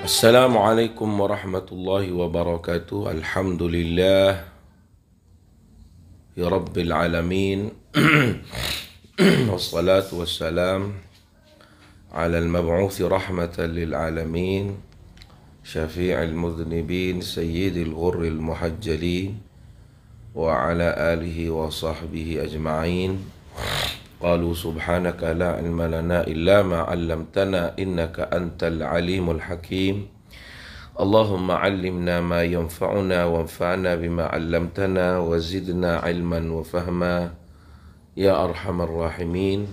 Assalamualaikum warahmatullahi wabarakatuh. Alhamdulillah ya rabbil alamin. Wassalatu wassalam ala al-mab'uthi rahmatan lil alamin, syafi'il mudhnibin, sayyidil ghurril muhajjalin, wa ala alihi wa sahbihi ajma'in. Qalu subhanaka la ilma lana illa ma 'allamtana innaka antal alimul hakim. Allahumma 'allimna ma yanfa'una wanfa'na bima 'allamtana wa zidna 'ilman wa fahma ya arhamar rahimin.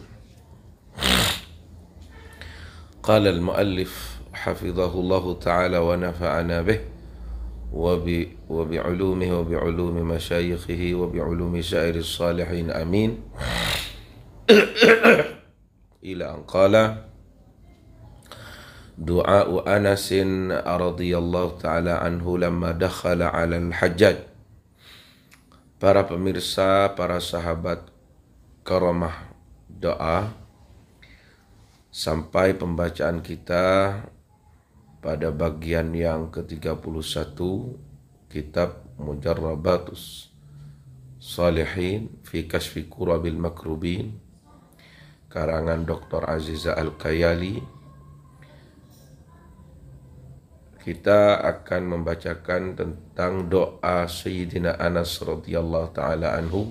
Qala al-muallif hafidhahullahu ta'ala wa nafa'ana bih wa bi'ulumihi wa bi'ulumi masyayikhihi wa bi'ulumi sairis salihin amin. Ila an qala du'a'u Anasin radhiyallahu ta'ala anhu lamma dakhala 'ala al-Hajjaj. Para pemirsa, para sahabat karamah doa, sampai pembacaan kita pada bagian yang ke-31 kitab Mujarrabatus Salihin fi Kashfi Kurabil Makrubin karangan Dr. Aziza Al-Kayali. Kita akan membacakan tentang doa Sayyidina Anas radhiyallahu ta'ala anhu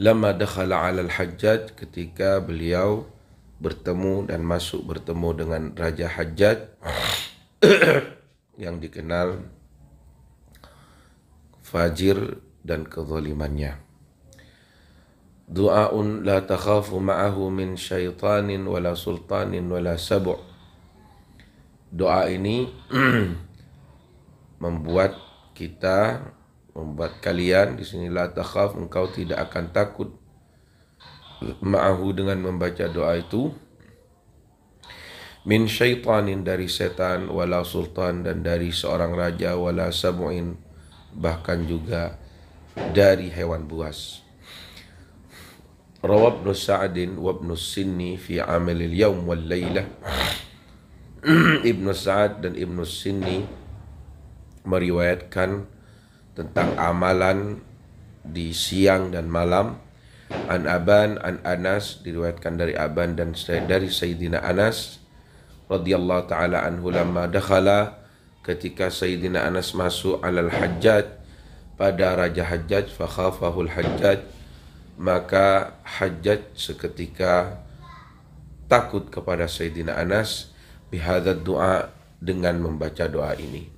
lamma dakhala 'ala al-Hajjaj, ketika beliau bertemu dan masuk bertemu dengan Raja Hajjaj yang dikenal fajir dan kezalimannya. Du'aun la takhafu ma'ahu min syaitanin wala sultanin wala sabu'. Doa ini membuat kalian di sini la takhaf, engkau tidak akan takut, ma'ahu dengan membaca doa itu, min syaitanin dari setan, wala sultan dan dari seorang raja, wala sabu'in bahkan juga dari hewan buas. Rawab Ibn Sa'adin wa Ibn Sinni fi amalil yawm wal laylah. Ibn Sa'ad dan Ibn Sinni meriwayatkan tentang amalan di siang dan malam. An Aban an Anas, diriwayatkan dari Aban dan dari Sayyidina Anas radhiyallahu ta'ala anhu lamma dakhala, ketika Sayyidina Anas masuk alal Hajjaj, pada Raja Hajjaj, fa khafahul Hajjaj, maka Hajjaj seketika takut kepada Sayyidina Anas bihadzal doa, dengan membaca doa ini.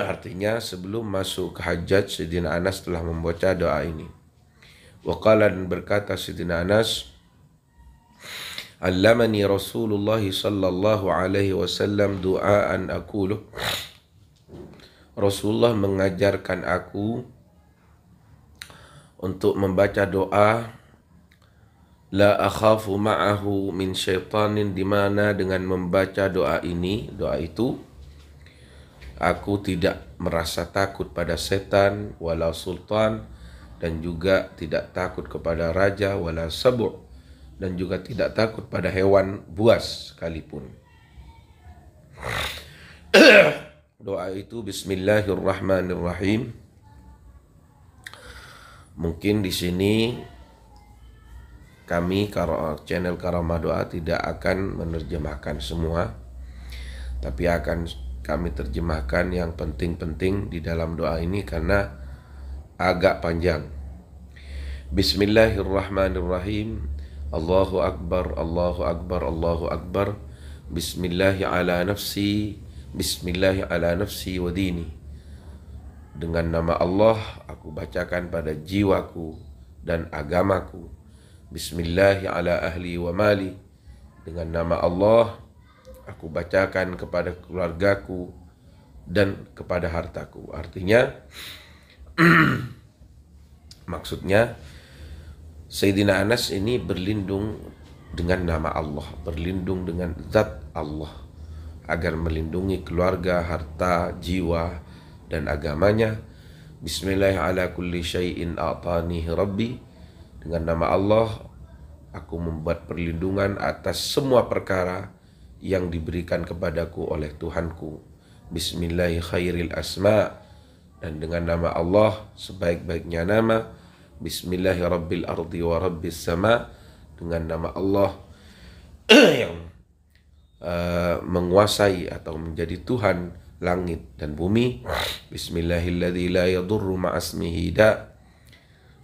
Artinya sebelum masuk ke Hajjaj, Sayyidina Anas telah membaca doa ini. Wa qala, dan berkata Sayyidina Anas, allamani Rasulullah sallallahu alaihi wasallam du'aan aqulu. Rasulullah mengajarkan aku untuk membaca doa la akhafu ma'ahu min syaitanin, di mana dengan membaca doa ini, doa itu, aku tidak merasa takut pada setan, wala sultan, dan juga tidak takut kepada raja, wala sabu', dan juga tidak takut pada hewan buas sekalipun. Doa itu bismillahirrahmanirrahim. Mungkin di sini kami channel Karamah Doa tidak akan menerjemahkan semua, tapi akan kami terjemahkan yang penting-penting di dalam doa ini karena agak panjang. Bismillahirrahmanirrahim. Allahu Akbar, Allahu Akbar, Allahu Akbar. Bismillahi ala nafsi, Bismillahi ala nafsi wa dini. Dengan nama Allah aku bacakan pada jiwaku dan agamaku. Bismillahi ala ahli wa mali. Dengan nama Allah aku bacakan kepada keluargaku dan kepada hartaku. Artinya maksudnya Sayyidina Anas ini berlindung dengan nama Allah, berlindung dengan zat Allah, agar melindungi keluarga, harta, jiwa, dan agamanya. Bismillah ala kulli syai'in a'tanihi rabbi. Dengan nama Allah aku membuat perlindungan atas semua perkara yang diberikan kepadaku oleh Tuhanku. Bismillahi khairil asma, dan dengan nama Allah sebaik-baiknya nama. Bismillahi rabbil ardi wa rabbis sama, dengan nama Allah yang menguasai atau menjadi Tuhan langit dan bumi. Bismillahilladzi la yadurru ma'asmihi da,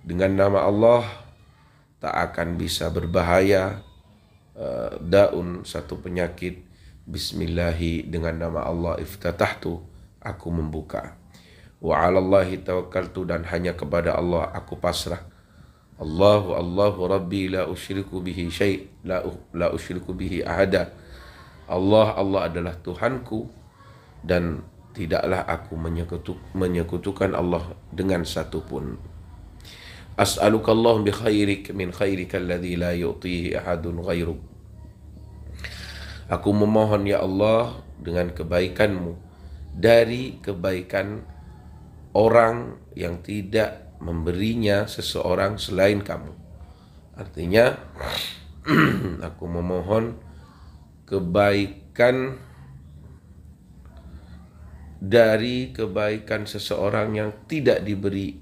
dengan nama Allah tak akan bisa berbahaya daun, satu penyakit. Bismillahi, dengan nama Allah iftatahtu, aku membuka. Wa 'alallahi tawakkaltu, dan hanya kepada Allah aku pasrah. Allahu rabbi la usyriku bihi la usyriku bihi ahada. Allah adalah Tuhanku, dan tidaklah aku menyekutukan Allah dengan satu pun. As'alukallahu bi khairik min khairika alladhi la yu'tihi ahadun ghairuk. Aku memohon ya Allah dengan kebaikanmu dari kebaikan orang yang tidak memberinya seseorang selain kamu. Artinya aku memohon kebaikan dari kebaikan seseorang yang tidak diberi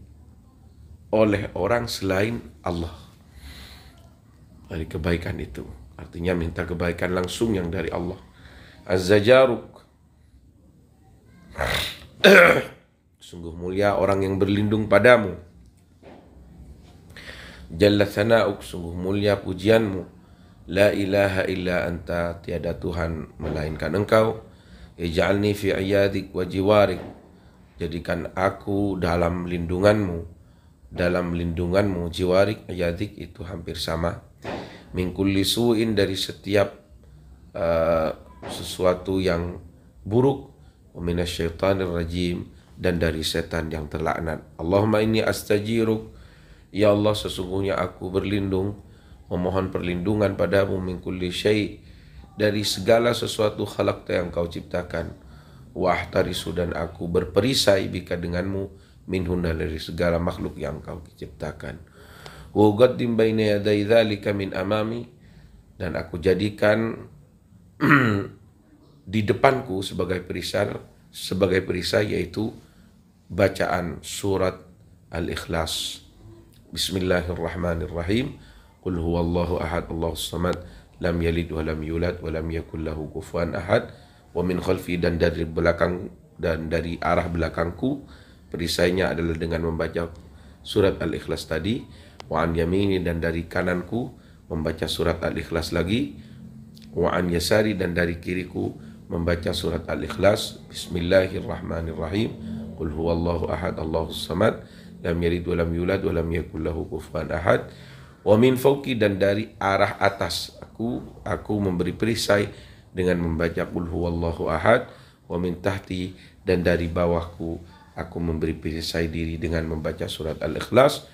oleh orang selain Allah. Dari kebaikan itu artinya minta kebaikan langsung yang dari Allah. Az-Zajaruk, sungguh mulia orang yang berlindung padamu. Jalla Thana'uk, sungguh mulia pujianmu. La ilaha illa anta, tiada Tuhan melainkan engkau. Ij'alni fi iyadik wa jiwarik, jadikan aku dalam lindunganmu. Dalam lindunganmu, jiwarik, iyadik itu hampir sama. Min kulli su'in, dari setiap sesuatu yang buruk. Wa minasyaitanir rajim, dan dari setan yang terlaknat. Allahumma inni astajiruk, ya Allah sesungguhnya aku berlindung, memohon perlindungan padamu, min kulli syai', dari segala sesuatu khalaqta yang kau ciptakan. Wa ahtarisu, dan aku berperisai bika denganmu, minhun, dari segala makhluk yang kau ciptakan. Wa uqaddim baina yaday dzalika min amami, dan aku jadikan di depanku sebagai perisai yaitu bacaan surat Al-Ikhlas. Bismillahirrahmanirrahim. Qul huwallahu ahad, Allahus samad, lam yalid wa lam yulad wa lam yakul lahu kufuwan ahad. Wa min khalfi, dan dari belakang dan dari arah belakangku perisainya adalah dengan membaca surat Al-Ikhlas tadi. Wa an yamini, dan dari kananku membaca surat Al-Ikhlas lagi. Wa an yasari, dan dari kiriku membaca surat Al-Ikhlas. Bismillahirrahmanirrahim. Qul huwallahu ahad, Allahus samad, lam yalid wa lam yulad wa lam yakul lahu kufuwan ahad. Wa min fawqi, dan dari arah atas aku memberi perisai dengan membaca qul huwallahu ahad. Wa min tahti, dan dari bawahku aku memberi perisai diri dengan membaca surat Al-Ikhlas,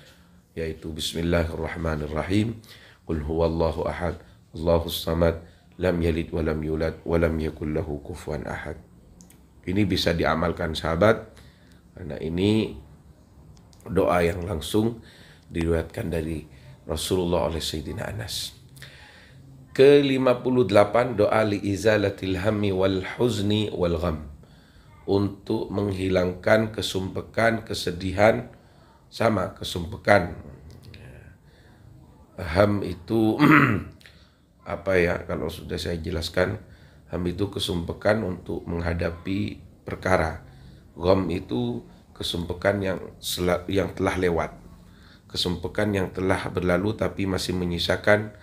yaitu Bismillahirrahmanirrahim. Qul huwallahu ahad, Allahus samad, lam yalid wa lam yulad wa lam yakul lahu kufuwan ahad. Ini bisa diamalkan sahabat, karena ini doa yang langsung diriwayatkan dari Rasulullah oleh Sayyidina Anas. Ke-58, doa liizalatil hammi wal huzni wal gham, untuk menghilangkan kesumpekan, kesedihan, sama kesumpekan. Ham itu apa ya, kalau sudah saya jelaskan, ham itu kesumpekan untuk menghadapi perkara. Gham itu kesumpekan yang telah lewat, kesumpekan yang telah berlalu tapi masih menyisakan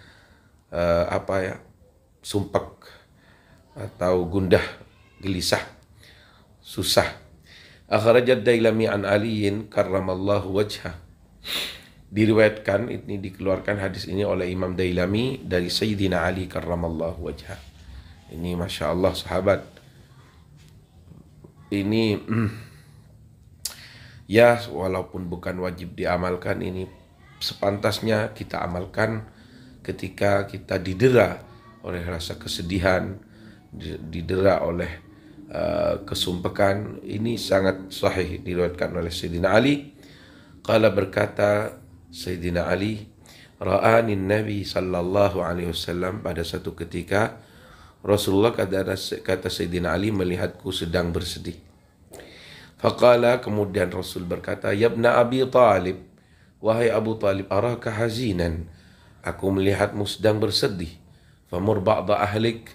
sumpek atau gundah, gelisah, susah. Akhrajad Dailami an Aliyin karramallahu wajhah. Diriwayatkan, ini dikeluarkan hadis ini oleh Imam Dailami dari Sayyidina Ali karramallahu wajhah. Ini Masya Allah sahabat, ini ya walaupun bukan wajib diamalkan, ini sepantasnya kita amalkan ketika kita didera oleh rasa kesedihan, didera oleh kesumpekan. Ini sangat sahih diriwayatkan oleh Sayyidina Ali. Qala, berkata Sayyidina Ali, ra'ani Nabi sallallahu alaihi wasallam, pada satu ketika Rasulullah kata Sayyidina Ali melihatku sedang bersedih. Faqala, kemudian Rasul berkata, ya ibna Abi Talib, wahai Abu Talib, araka hazinan, aku melihatmu sedang bersedih. Famur ba'da ahlik,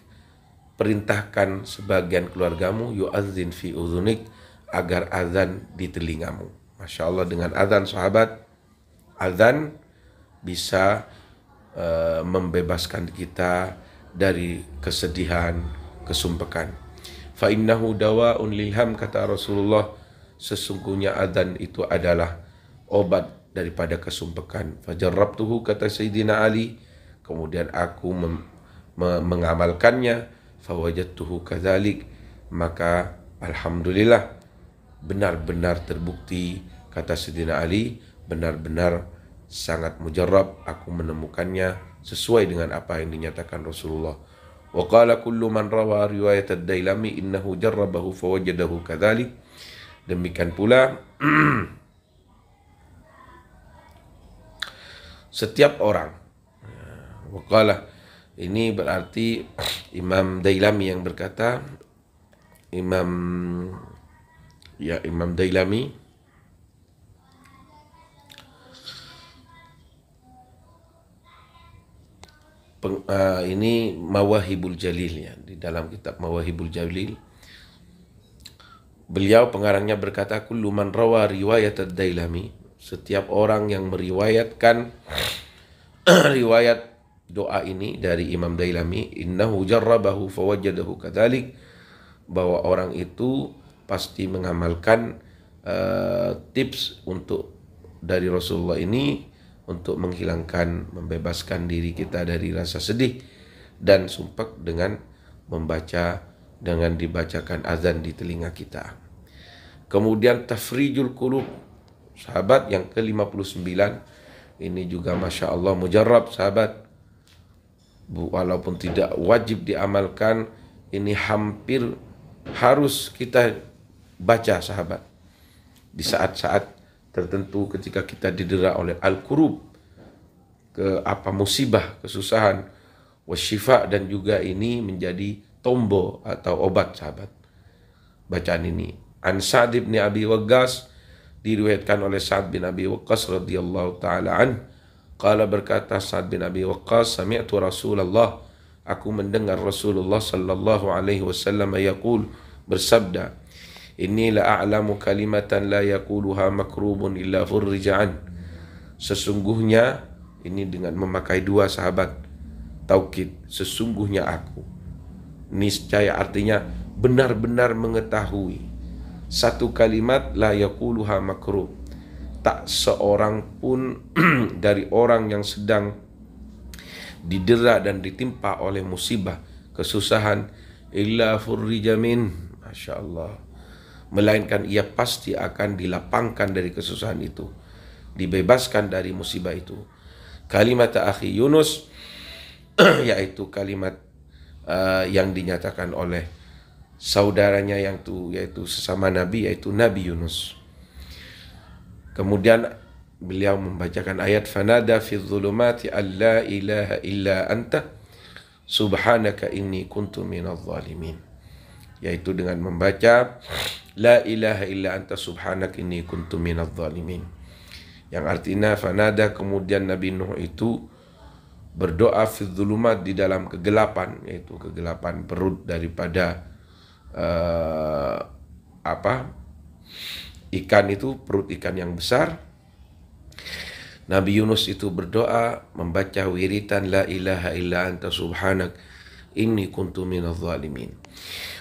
perintahkan sebagian keluargamu, yu'adzin fi udhunik, agar azan di telingamu. Masya Allah, dengan azan sahabat, azan bisa membebaskan kita dari kesedihan, kesumpekan. Fa innahu dawa'un lilham, kata Rasulullah, sesungguhnya azan itu adalah obat daripada kesumpekan. Fajarrabtuhu, kata Sayyidina Ali, kemudian aku mengamalkannya. Fawajadtuhu kadzalik, maka alhamdulillah benar-benar terbukti, kata Sayyidina Ali, benar-benar sangat mujarrab, aku menemukannya sesuai dengan apa yang dinyatakan Rasulullah. Wa qala kullu man rawa riwayat ad-Dailami innahu jarrabahu fawajadahu kadzalik. Demikian pula setiap orang. Wa qala, ini berarti Imam Dailami yang berkata, Imam Dailami ini Mawahibul Jalil, ya, di dalam kitab Mawahibul Jalil beliau pengarangnya berkata, kullu man rawa riwayat ad-Dailami, setiap orang yang meriwayatkan riwayat doa ini dari Imam Dailami, innahu jarrabahu fawajadahu kadzalik, bahwa orang itu pasti mengamalkan tips untuk dari Rasulullah ini untuk menghilangkan, membebaskan diri kita dari rasa sedih dan sumpek dengan dibacakan azan di telinga kita. Kemudian tafrijul qulub, sahabat yang ke-59, ini juga Masya Allah mujarrab sahabat, walaupun tidak wajib diamalkan, ini hampir harus kita baca sahabat di saat-saat tertentu ketika kita didera oleh al-kurub, musibah, kesusahan, wasyifa, dan juga ini menjadi tombo atau obat sahabat. Bacaan ini an Sa'd bin Abi Waqqas, diriwayatkan oleh Sa'd bin Abi Waqqas radhiyallahu taala an, qala, berkata Sa'd bin Abi Waqqas, sami'tu Rasulullah, aku mendengar Rasulullah sallallahu alaihi wasallam yaqul, bersabda, inni la a'lamu kalimatan la yaquluha makrubun illa furrija'an. Sesungguhnya, ini dengan memakai dua sahabat taukid, sesungguhnya aku, niscaya artinya benar-benar mengetahui satu kalimat la yaquluha makrub, tak seorang pun dari orang yang sedang didera dan ditimpa oleh musibah, kesusahan, illa furrija min, Masya Allah, melainkan ia pasti akan dilapangkan dari kesusahan itu, dibebaskan dari musibah itu. Kalimat akhi Yunus, yaitu kalimat yang dinyatakan oleh saudaranya yaitu sesama Nabi, yaitu Nabi Yunus. Kemudian beliau membacakan ayat, fanada fi dhulumati alla ilaha illa anta subhanaka inni kuntu minadh dhalimin, yaitu dengan membaca la ilaha illa anta subhanaka inni kuntu minadh dhalimin, yang artinya fanada, kemudian Nabi Nuh itu berdoa fi dhulumat, di dalam kegelapan, yaitu kegelapan perut daripada ikan itu, perut ikan yang besar. Nabi Yunus itu berdoa membaca wiritan la ilaha illa anta subhanak inni kuntu minadh dhalimin.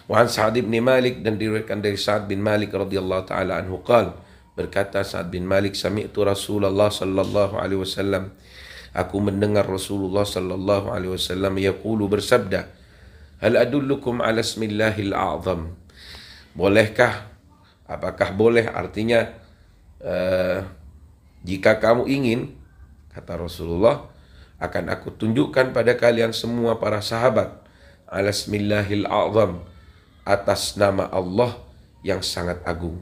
Wa an Sa'd bin Malik, dan diriwayatkan dari Sa'd bin Malik radhiyallahu taala anhu qala, berkata Sa'd bin Malik, sami'tu Rasulullah sallallahu alaihi wasallam, aku mendengar Rasulullah sallallahu alaihi wasallam yaqulu, bersabda, hal adullukum ala ismillahil a'zam, bolehkah, apakah boleh, artinya jika kamu ingin, kata Rasulullah, akan aku tunjukkan pada kalian semua para sahabat, ala ismillahil a'zam, atas nama Allah yang sangat agung.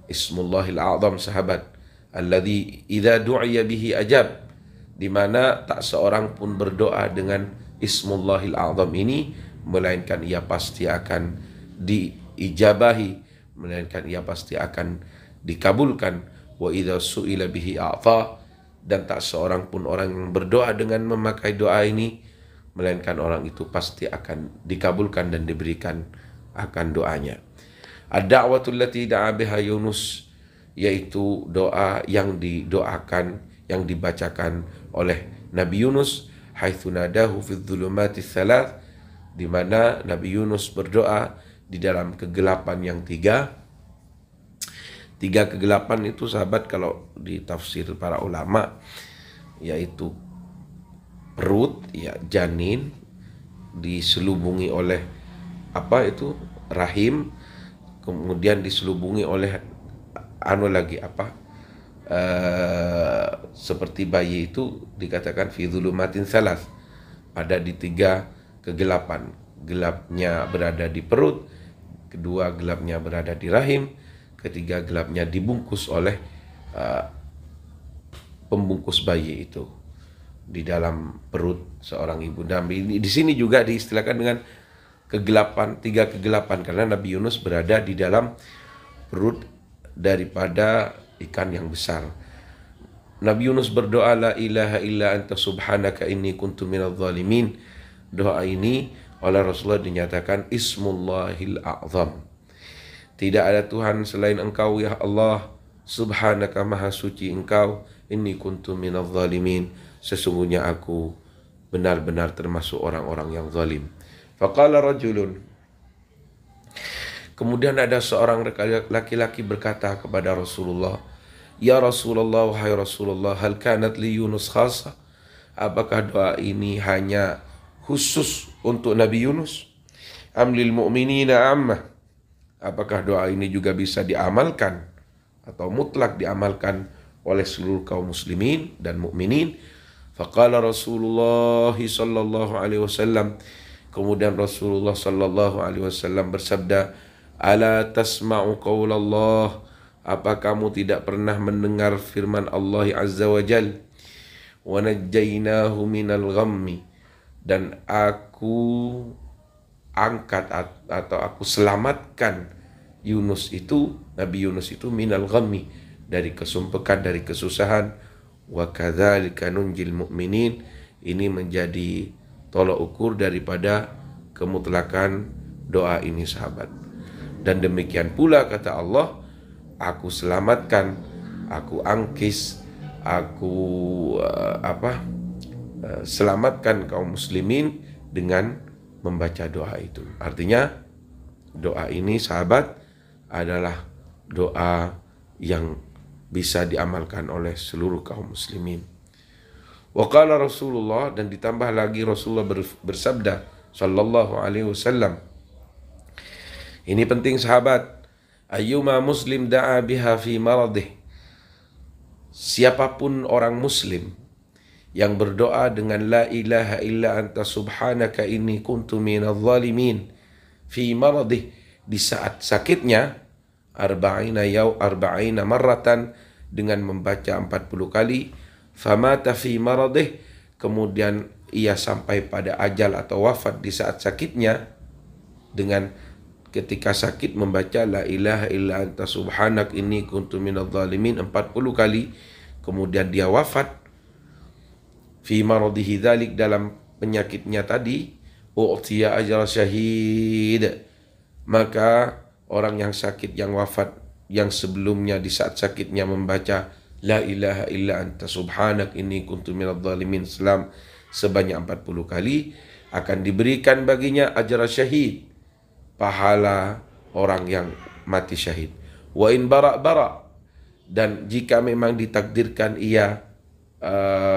Ismullahil a'zam sahabat, alladzi idza du'iya bihi ajab, di mana tak seorang pun berdoa dengan Ismullahil a'zam ini melainkan ia pasti akan diijabahi, melainkan ia pasti akan dikabulkan. Wa idza su'ila bihi a'ta, dan tak seorang pun orang yang berdoa dengan memakai doa ini melainkan orang itu pasti akan dikabulkan dan diberikan akan doanya. Ad-da'watul lati da'a biha Yunus, yaitu doa yang didoakan, yang dibacakan oleh Nabi Yunus, haitsu nadahu fi dzulumati tsalath, di mana Nabi Yunus berdoa di dalam kegelapan yang tiga. Tiga kegelapan itu sahabat kalau di tafsir para ulama yaitu perut, ya janin diselubungi oleh rahim, kemudian diselubungi oleh seperti bayi itu dikatakan fi dzulumatin tsalas, ada di tiga kegelapan. Gelapnya berada di perut, kedua gelapnya berada di rahim, ketiga gelapnya dibungkus oleh pembungkus bayi itu di dalam perut seorang ibu. Dan di sini juga diistilahkan dengan kegelapan, tiga kegelapan, karena Nabi Yunus berada di dalam perut daripada ikan yang besar. Nabi Yunus berdoa, la ilaha illa anta subhanaka inni kuntu minadh dhalimin. Doa ini oleh Rasulullah dinyatakan Ismullahil A'zam. Tidak ada Tuhan selain Engkau ya Allah, subhanaka maha suci Engkau, inni kuntu minadh dhalimin, sesungguhnya aku benar-benar termasuk orang-orang yang zalim. Faqala rajulun, kemudian ada seorang laki-laki berkata kepada Rasulullah, ya Rasulullah, wahai Rasulullah, hal kanat li Yunus khasa, apakah doa ini hanya khusus untuk Nabi Yunus? Am lil mu'minina ammah, apakah doa ini juga bisa diamalkan atau mutlak diamalkan oleh seluruh kaum muslimin dan mukminin? Faqala Rasulullah sallallahu alaihi wasallam, kemudian Rasulullah sallallahu alaihi wasallam bersabda, ala tasma'u qaulallah, apa kamu tidak pernah mendengar firman Allah azza wa jal, wa najjaynahu minal ghammi, dan aku angkat atau aku selamatkan Yunus itu, Nabi Yunus itu, minal ghammi, dari kesumpekan, dari kesusahan. Wa kadzalika nunjil mu'minin, ini menjadi tolok ukur daripada kemutlakan doa ini sahabat. Dan demikian pula kata Allah, aku selamatkan, aku angkis, aku selamatkan kaum muslimin dengan membaca doa itu. Artinya doa ini sahabat adalah doa yang bisa diamalkan oleh seluruh kaum muslimin. Wa qala Rasulullah, dan ditambah lagi Rasulullah bersabda sallallahu alaihi wasallam, ini penting sahabat, ayyuma muslim da'a biha fi maradih, siapapun orang muslim yang berdoa dengan la ilaha illa anta subhanaka inni kuntu minadh dhalimin fi maradih, di saat sakitnya, arba'ina marratan, dengan membaca 40 kali, famata fi maradih, kemudian ia sampai pada ajal atau wafat di saat sakitnya, dengan ketika sakit membaca la ilaha illa anta subhanak inni kuntu minadh dhalimin 40 kali, kemudian dia wafat fi maradihi dzalik, dalam penyakitnya tadi, u'tiya ajra syahid, maka orang yang sakit, yang wafat, yang sebelumnya di saat sakitnya membaca la ilaha illa anta subhanak inni kuntu minadh dhalimin sebanyak 40 kali, akan diberikan baginya ajra syahid, pahala orang yang mati syahid. Wa in bara, dan jika memang ditakdirkan ia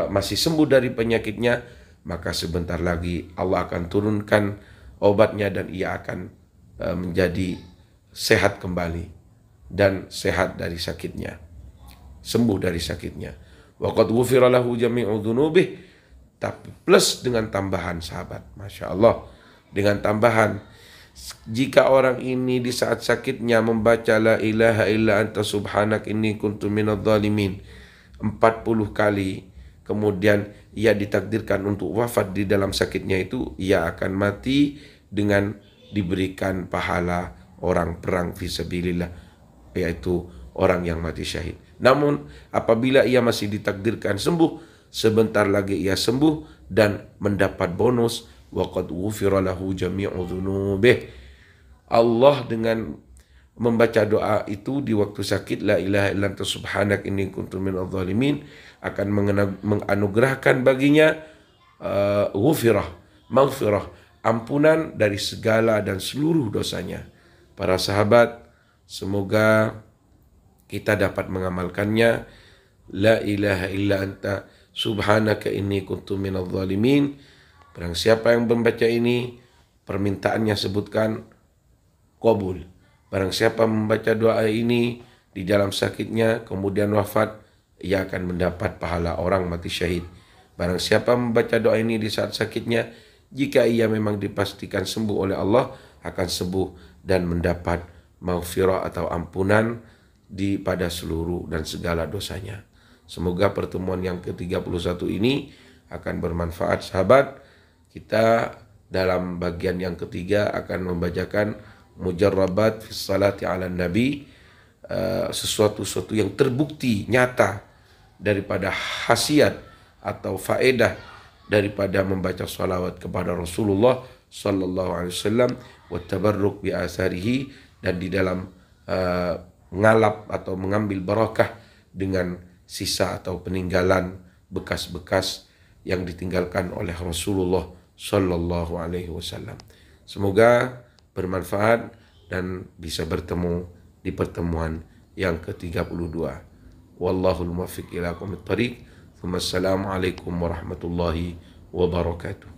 masih sembuh dari penyakitnya, maka sebentar lagi Allah akan turunkan obatnya dan ia akan menjadi sehat kembali dan sehat dari sakitnya, sembuh dari sakitnya. Wa qad ghufira lahu jami'u dzunubih, tapi plus dengan tambahan sahabat, Masya Allah, dengan tambahan, jika orang ini di saat sakitnya membaca la ilaha illa anta subhanak inni kuntu minadh dhalimin 40 kali, kemudian ia ditakdirkan untuk wafat di dalam sakitnya itu, ia akan mati dengan diberikan pahala orang perang fisabilillah, yaitu orang yang mati syahid. Namun apabila ia masih ditakdirkan sembuh, sebentar lagi ia sembuh dan mendapat bonus waqad ghufira lahu jami'u dzunubih. Allah dengan membaca doa itu di waktu sakit, la ilaha illa anta subhanak inni kuntu minadh dhalimin, akan menganugerahkan baginya ghufirah, maghfirah, ampunan dari segala dan seluruh dosanya. Para sahabat, semoga kita dapat mengamalkannya. La ilaha illa anta subhanaka inni kuntu minadh dhalimin. Barang siapa yang membaca ini, permintaannya sebutkan qabul. Barang siapa membaca doa ini di dalam sakitnya kemudian wafat, ia akan mendapat pahala orang mati syahid. Barang siapa membaca doa ini di saat sakitnya, jika ia memang dipastikan sembuh oleh Allah, akan sembuh dan mendapat maghfirah atau ampunan pada seluruh dan segala dosanya. Semoga pertemuan yang ke-31 ini akan bermanfaat, sahabat. Kita dalam bagian yang ketiga akan membacakan mujarrabat fi salati ala nabi, sesuatu yang terbukti nyata daripada khasiat atau faedah daripada membaca salawat kepada Rasulullah sallallahu alaihi wasallam, wa tabarruk bi atharihi, dan di dalam ngalap atau mengambil barakah dengan sisa atau peninggalan bekas-bekas yang ditinggalkan oleh Rasulullah sallallahu alaihi wasallam. Semoga bermanfaat dan bisa bertemu di pertemuan yang ke-32. Wallahul muwaffiq ila aqwamit thariq. Wassalamualaikum warahmatullahi wabarakatuh.